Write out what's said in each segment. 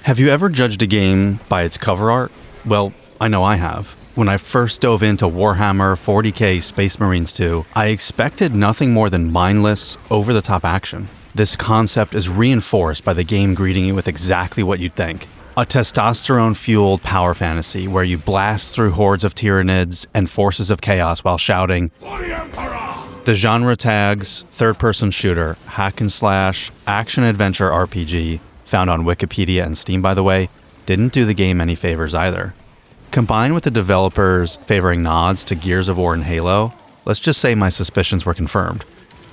Have you ever judged a game by its cover art? Well, I know I have. When I first dove into Warhammer 40k Space Marines 2, I expected nothing more than mindless, over-the-top action. This concept is reinforced by the game greeting you with exactly what you'd think. A testosterone-fueled power fantasy where you blast through hordes of tyranids and forces of chaos while shouting, "For the Emperor!" The genre tags, third-person shooter, hack and slash, action-adventure RPG, found on Wikipedia and Steam by the way, didn't do the game any favors either. Combined with the developers favoring nods to Gears of War and Halo, let's just say my suspicions were confirmed.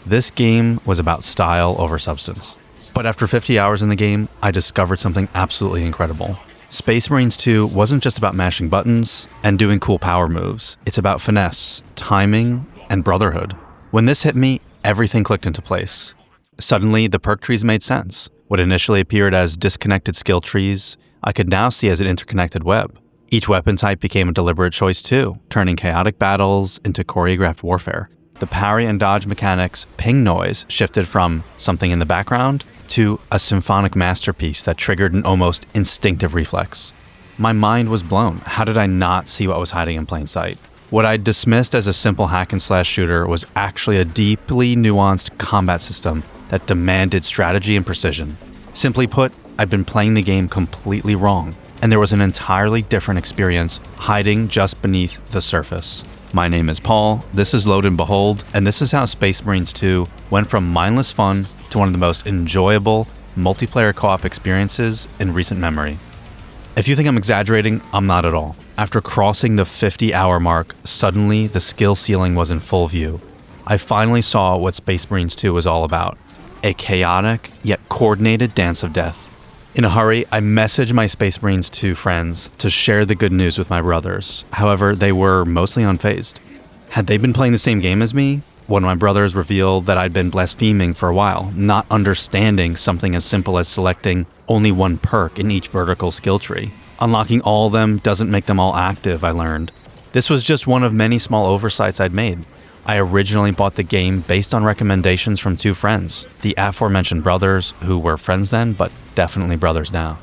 This game was about style over substance. But after 50 hours in the game, I discovered something absolutely incredible. Space Marines 2 wasn't just about mashing buttons and doing cool power moves. It's about finesse, timing, and brotherhood. When this hit me, everything clicked into place. Suddenly, the perk trees made sense. What initially appeared as disconnected skill trees, I could now see as an interconnected web. Each weapon type became a deliberate choice too, turning chaotic battles into choreographed warfare. The parry and dodge mechanics ping noise shifted from something in the background to a symphonic masterpiece that triggered an almost instinctive reflex. My mind was blown. How did I not see what was hiding in plain sight? What I dismissed as a simple hack and slash shooter was actually a deeply nuanced combat system that demanded strategy and precision. Simply put, I'd been playing the game completely wrong, and there was an entirely different experience hiding just beneath the surface. My name is Paul, this is Load and Behold, and this is how Space Marines 2 went from mindless fun to one of the most enjoyable multiplayer co-op experiences in recent memory. If you think I'm exaggerating, I'm not at all. After crossing the 50-hour mark, suddenly the skill ceiling was in full view. I finally saw what Space Marines 2 was all about. A chaotic, yet coordinated dance of death. In a hurry, I messaged my Space Marines 2 friends to share the good news with my brothers. However, they were mostly unfazed. Had they been playing the same game as me? One of my brothers revealed that I'd been blaspheming for a while, not understanding something as simple as selecting only one perk in each vertical skill tree. Unlocking all of them doesn't make them all active, I learned. This was just one of many small oversights I'd made. I originally bought the game based on recommendations from two friends, the aforementioned brothers, who were friends then, but definitely brothers now.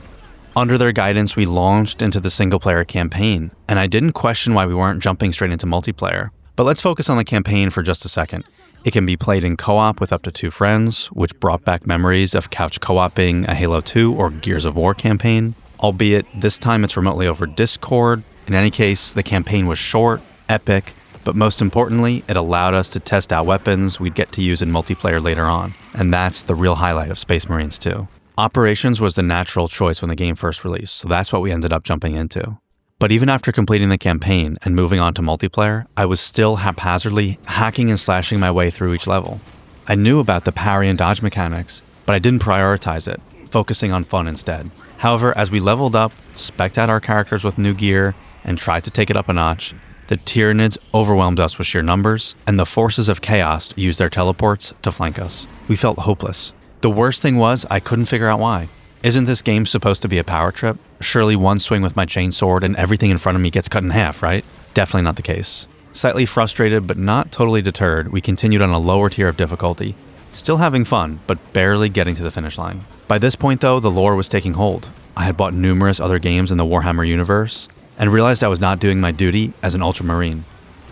Under their guidance, we launched into the single-player campaign, and I didn't question why we weren't jumping straight into multiplayer. But let's focus on the campaign for just a second. It can be played in co-op with up to two friends, which brought back memories of couch co-oping a Halo 2 or Gears of War campaign, albeit this time it's remotely over Discord. In any case, the campaign was short, epic, but most importantly, it allowed us to test out weapons we'd get to use in multiplayer later on. And that's the real highlight of Space Marines 2. Operations was the natural choice when the game first released, so that's what we ended up jumping into. But even after completing the campaign and moving on to multiplayer, I was still haphazardly hacking and slashing my way through each level. I knew about the parry and dodge mechanics, but I didn't prioritize it, focusing on fun instead. However, as we leveled up, spec'd out our characters with new gear, and tried to take it up a notch, the Tyranids overwhelmed us with sheer numbers, and the forces of chaos used their teleports to flank us. We felt hopeless. The worst thing was, I couldn't figure out why. Isn't this game supposed to be a power trip? Surely one swing with my chainsword and everything in front of me gets cut in half, right? Definitely not the case. Slightly frustrated, but not totally deterred, we continued on a lower tier of difficulty. Still having fun, but barely getting to the finish line. By this point though, the lore was taking hold. I had bought numerous other games in the Warhammer universe, and realized I was not doing my duty as an Ultramarine.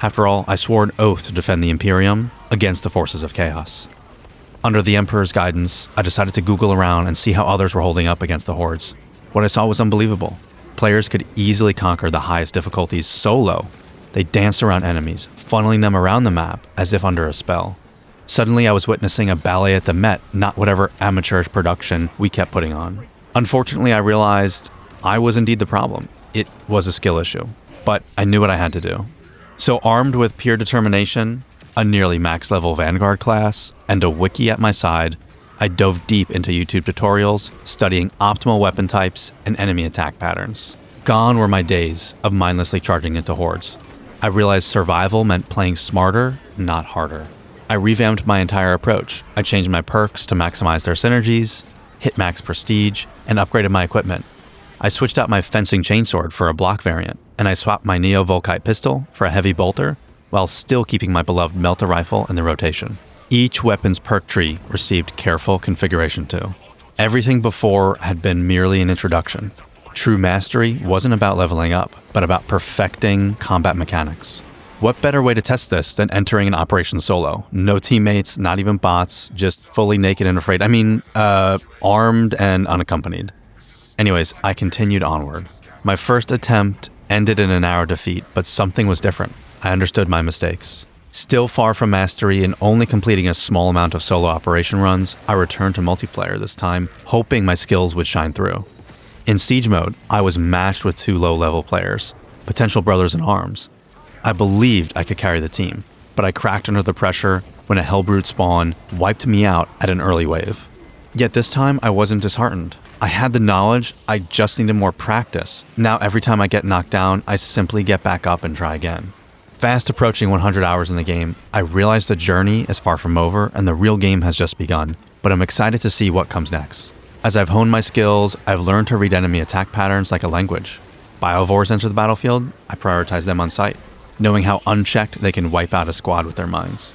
After all, I swore an oath to defend the Imperium against the forces of chaos. Under the Emperor's guidance, I decided to Google around and see how others were holding up against the hordes. What I saw was unbelievable. Players could easily conquer the highest difficulties solo. They danced around enemies, funneling them around the map as if under a spell. Suddenly I was witnessing a ballet at the Met, not whatever amateurish production we kept putting on. Unfortunately, I realized I was indeed the problem. It was a skill issue, but I knew what I had to do. So armed with pure determination, a nearly max level Vanguard class, and a wiki at my side, I dove deep into YouTube tutorials, studying optimal weapon types and enemy attack patterns. Gone were my days of mindlessly charging into hordes. I realized survival meant playing smarter, not harder. I revamped my entire approach. I changed my perks to maximize their synergies, hit max prestige, and upgraded my equipment. I switched out my fencing chainsword for a block variant, and I swapped my Neo-Volkite pistol for a heavy bolter, while still keeping my beloved Melta rifle in the rotation. Each weapon's perk tree received careful configuration too. Everything before had been merely an introduction. True mastery wasn't about leveling up, but about perfecting combat mechanics. What better way to test this than entering an operation solo? No teammates, not even bots, just fully naked and afraid. Armed and unaccompanied. Anyways, I continued onward. My first attempt ended in a narrow defeat, but something was different. I understood my mistakes. Still far from mastery and only completing a small amount of solo operation runs, I returned to multiplayer this time, hoping my skills would shine through. In Siege mode, I was matched with 2 low-level players, potential brothers in arms. I believed I could carry the team, but I cracked under the pressure when a Hellbrute spawn wiped me out at an early wave. Yet this time, I wasn't disheartened. I had the knowledge, I just needed more practice. Now every time I get knocked down, I simply get back up and try again. Fast approaching 100 hours in the game, I realize the journey is far from over and the real game has just begun, but I'm excited to see what comes next. As I've honed my skills, I've learned to read enemy attack patterns like a language. Biovores enter the battlefield, I prioritize them on sight, knowing how unchecked they can wipe out a squad with their minds.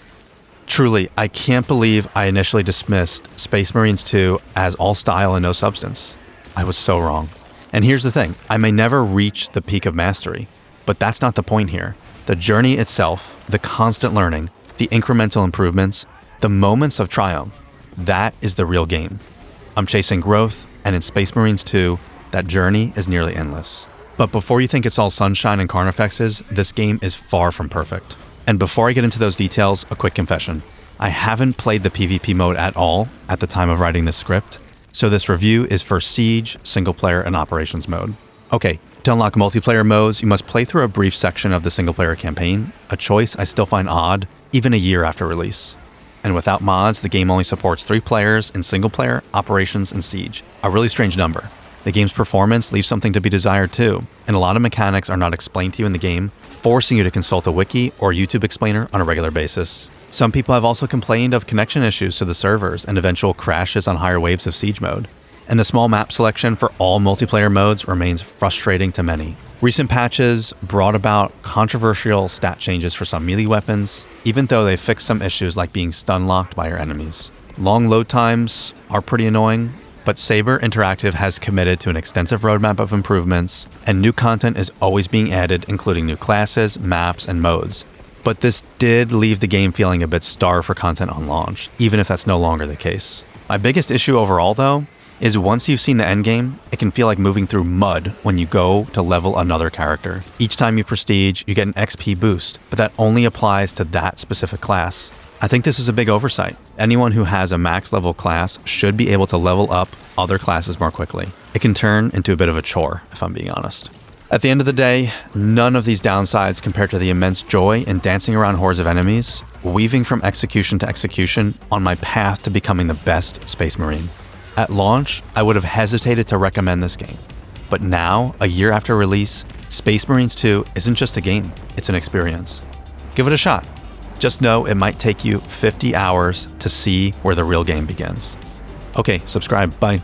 Truly, I can't believe I initially dismissed Space Marines 2 as all style and no substance. I was so wrong. And here's the thing, I may never reach the peak of mastery, but that's not the point here. The journey itself, the constant learning, the incremental improvements, the moments of triumph, that is the real game. I'm chasing growth, and in Space Marines 2, that journey is nearly endless. But before you think it's all sunshine and Carnifexes, this game is far from perfect. And before I get into those details, a quick confession. I haven't played the PvP mode at all at the time of writing this script, so this review is for Siege, single player, and Operations mode. Okay, to unlock multiplayer modes, you must play through a brief section of the single player campaign, a choice I still find odd, even a year after release. And without mods, the game only supports 3 players in single player, Operations, and Siege. A really strange number. The game's performance leaves something to be desired too, and a lot of mechanics are not explained to you in the game, forcing you to consult a wiki or YouTube explainer on a regular basis. Some people have also complained of connection issues to the servers and eventual crashes on higher waves of Siege mode. And the small map selection for all multiplayer modes remains frustrating to many. Recent patches brought about controversial stat changes for some melee weapons, even though they fixed some issues like being stun locked by your enemies. Long load times are pretty annoying, but Saber Interactive has committed to an extensive roadmap of improvements, and new content is always being added, including new classes, maps, and modes. But this did leave the game feeling a bit starved for content on launch, even if that's no longer the case. My biggest issue overall, though, is once you've seen the endgame, it can feel like moving through mud when you go to level another character. Each time you prestige, you get an XP boost, but that only applies to that specific class. I think this is a big oversight. Anyone who has a max level class should be able to level up other classes more quickly. It can turn into a bit of a chore, if I'm being honest. At the end of the day, none of these downsides compare to the immense joy in dancing around hordes of enemies, weaving from execution to execution on my path to becoming the best Space Marine. At launch, I would have hesitated to recommend this game. But now, a year after release, Space Marines 2 isn't just a game, it's an experience. Give it a shot. Just know it might take you 50 hours to see where the real game begins. Okay, subscribe. Bye.